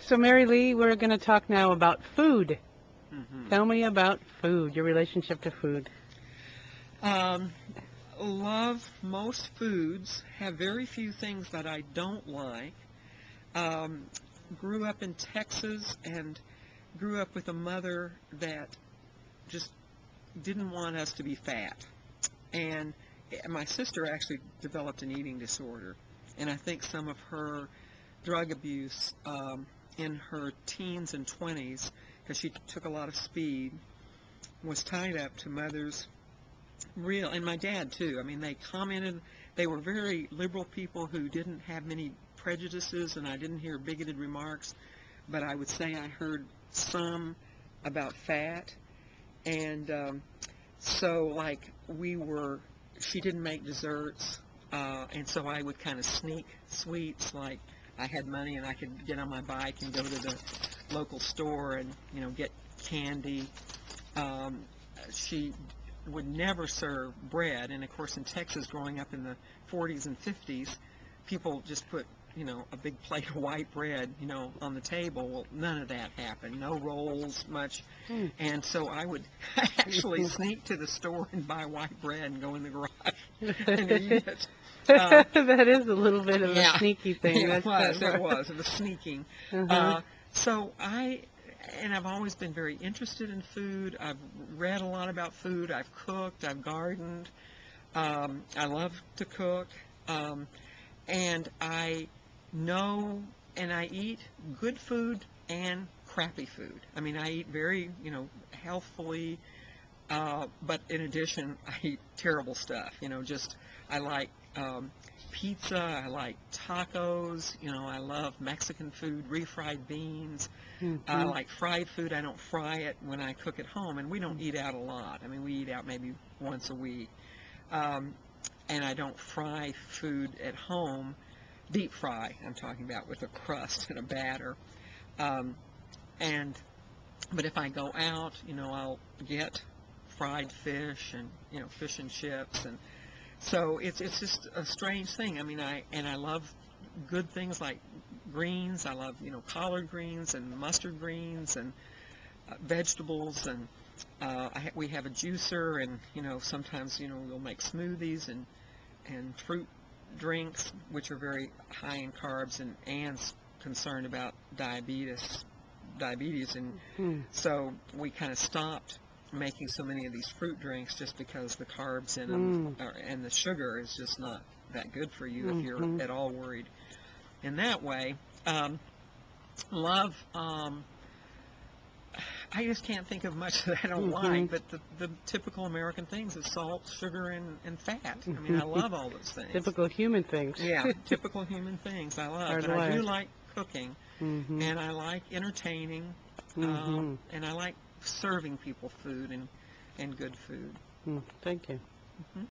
So, Mary Lee, we're going to talk now about food. Hmm. Tell me about food, your relationship to food. Um, love most foods. Have very few things that I don't like. Um, grew up in Texas and grew up with a mother that just didn't want us to be fat. And my sister actually developed an eating disorder. And I think some of her drug abuse in her teens and 20s, because she took a lot of speed, was tied up to mother's real, and my dad too. I mean, they commented, they were very liberal people who didn't have many prejudices, and I didn't hear bigoted remarks, but I would say I heard some about fat, and so like she didn't make desserts, and so I would kind of sneak sweets, like I had money and I could get on my bike and go to the local store and get candy. um, she would never serve bread, and of course in Texas growing up in the 40s and 50s, people just put a big plate of white bread on the table. Well, none of that happened, no rolls much. Hmm. And so I would actually sneak to the store and buy white bread and go in the garage and eat it. That is a little bit of a Yeah, sneaky thing. it That's was. It was sneaking. Uh-huh. Uh, so I've always been very interested in food. I've read a lot about food. I've cooked. I've gardened. I love to cook. Um, and I know and I eat good food and crappy food. I mean, I eat very, healthfully, but in addition, I eat terrible stuff. Just I like pizza. I like tacos. I love Mexican food, refried beans. I Mm-hmm. like fried food. I don't fry it when I cook at home, and we don't eat out a lot. I mean, we eat out maybe once a week. Um, and I don't fry food at home, deep fry, I'm talking about, with a crust and a batter. Um, and But if I go out, I'll get fried fish and fish and chips, and so it's just a strange thing. I mean, I love good things like greens. I love collard greens and mustard greens and vegetables, and we have a juicer, and sometimes we'll make smoothies and fruit drinks, which are very high in carbs, and Anne's concerned about diabetes, and Mm-hmm. so we kind of stopped making so many of these fruit drinks just because the carbs in them Mm. and the sugar is just not that good for you if you're Mm-hmm. at all worried in that way. Um, love I just can't think of much that I don't Mm-hmm. like, but the typical American things is salt, sugar, and fat. I mean, I love all those things. Typical human things. Yeah, typical human things I love. But I do Hardwired. like cooking, Mm-hmm. and I like entertaining, Mm-hmm. and I like serving people food and good food. Mm. Thank you. Hmm.